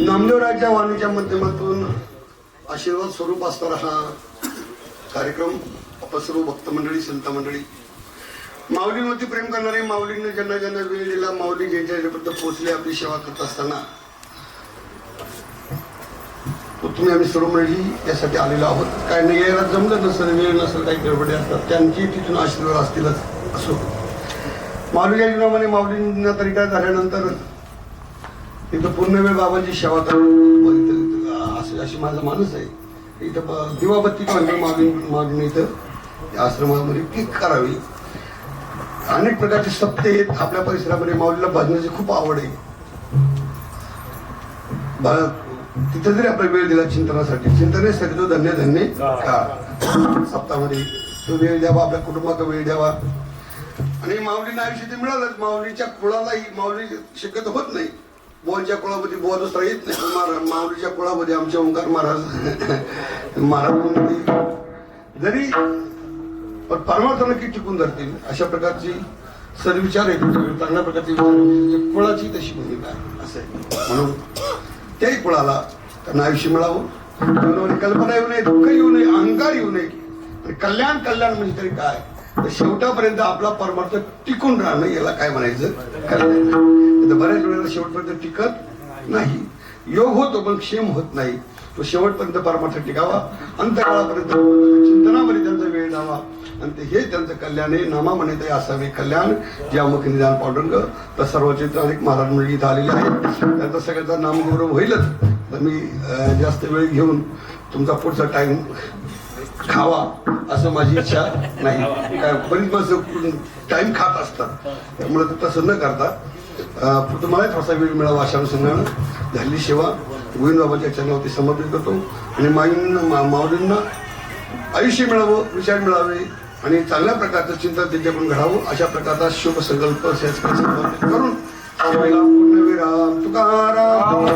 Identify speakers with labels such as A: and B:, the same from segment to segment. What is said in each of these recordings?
A: नामदेवराच्या वाणीच्या माध्यमातून आशीर्वाद स्वरूप असणारा हा कार्यक्रम आपण सर्व भक्त मंडळी, संत मंडळी, माऊलींवरती प्रेम करणारे, माऊलींनी ज्यांना ज्यांना वेळ दिला, माऊली ज्यांच्यापर्यंत पोहोचले, आपली सेवा करत असताना तुम्ही आम्ही सर्व मंडळी यासाठी आलेलो आहोत. काय नाही यायला जमलं नसेल, वेळ नसेल, काही गडबडी असतात, त्यांची तिथून आशीर्वाद असतीलच. असो, माऊलीच्या जीवनामध्ये माऊलींना रिटायर झाल्यानंतर इथं पूर्ण वेळ बाबांची सेवा करून अशी माझा माणूस आहे. इथं दिवाबत्ती माऊलीने इथं आश्रमामध्ये पीक करावी. अनेक प्रकारचे सप्ते आहेत आपल्या परिसरामध्ये. माऊलीला भजनाची खूप आवड आहे. तिथं जरी आपला वेळ दिला चिंतनासाठी, चिंतनेसाठी तो धन्य धन्य का सप्ताहामध्ये तो वेळ द्यावा, आपल्या कुटुंबाचा वेळ द्यावा. आणि माऊलींना आयुष्य ते मिळालंच. माऊलीच्या कुळालाही माऊली शक्यतो होत नाही. बुवांच्या कुळामध्ये बुवा दुसरा येत नाही. माऊलीच्या कुळामध्ये आमचे ओंकार महाराज जरी पण परमार्थ नक्की टिकून धरतील अशा प्रकारची सद्विचार आहे. चांगल्या प्रकारची कुळाची तशी भूमिका आहे असं आहे. म्हणून त्याही कुळाला त्यांना आयुष्य मिळावं, कल्पना येऊ नये, दुःख येऊ नये, अहंकार येऊ नये. आणि कल्याण कल्याण म्हणजे तरी काय, तर शेवटापर्यंत आपला परमार्थ टिकून राहणं याला काय म्हणायचं, कल्याण. बऱ्याच वेळेला शेवटपर्यंत टिकत नाही. योग होतो पण क्षेम होत नाही. तो शेवटपर्यंत परमार्थ टिकावा, अंतकाळापर्यंत चिंतनामध्ये त्यांचा वेळ द्यावा. आणि ते हे त्यांचं कल्याण आहे. नामा म्हणते असावे कल्याण, ज्यामुख निदान पांडुरंग. तर सर्वचित्र अनेक महाराज मंडळी इथं आलेले आहेत. त्यांचा सगळ्यांचा नामगौरव होईलच. तर मी जास्त वेळ घेऊन तुमचा पुढचा टाइम खावा असं माझी इच्छा नाही. काय बरीच माणसं टाइम खात असतात, त्यामुळे तसं न करता तुम्हाला थोडासा वेळ मिळावा अशा अनुषंगानं झालेली सेवा गोविंद बाबाच्या चरणावरती समर्पित करतो. आणि माऊलींना आयुष्य मिळावं, विचार मिळावे आणि चांगल्या प्रकारचं चिंतन त्यांच्याकडून घडावं अशा प्रकारचा शुभ संकल्प करून पूर्णविराम तुकाराम.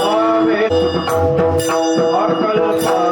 B: आवे अकल्पा